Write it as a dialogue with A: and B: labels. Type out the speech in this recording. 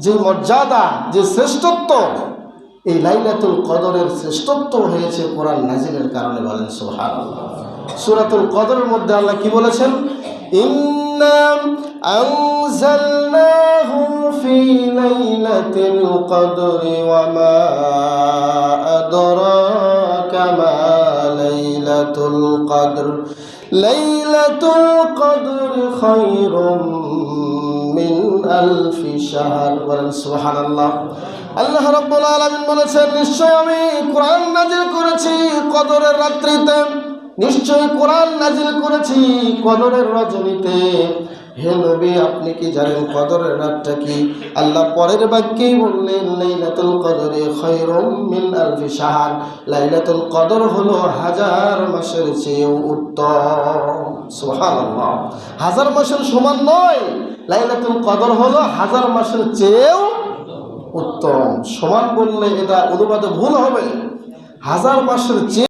A: যে মর্যাদা, যে শ্রেষ্ঠত্ব, এই লাইলাতুল কদরের শ্রেষ্ঠত্ব হয়েছে কোরআন নাজিলের কারণে। বলেন সুবহানাল্লাহ। সূরাতুল কদরের মধ্যে আল্লাহ কি বলেছেন? ইন্না আনজালনাহু ফি লাইলাতিল কদরি ওয়া মা আদরাকা মা লাইলাতুল কদর লাইলাতুল কদর খায়রুম মিন আলফি শাহর। বলেন সুবহানাল্লাহ। আল্লাহ রাব্বুল আলামিন বলেছেন, নিশ্চয় আমি কোরআন নাজিল করেছি কদরের রাত্রিতে, নিশ্চয় কোরআন নাজিল করেছি কদরের রজনীতে। হে নবী, আপনি কি জানেন কদরের রাতটা কি? আল্লাহ পরের বাক্যেই বললেন, লাইলাতুল কদরে খায়রুম মিন আলফি শাহর। লাইলাতুল কদর হলো 1000 মাসের চেয়েও উত্তম। সুবহানাল্লাহ। 1000 মাসের সমান নয়, লাইলাতুল কদর হলো 1000 মাসের চেয়েও উত্তম। সমান বললে এটা অনুবাদে ভুল হবে। 1000 মাসের চেয়ে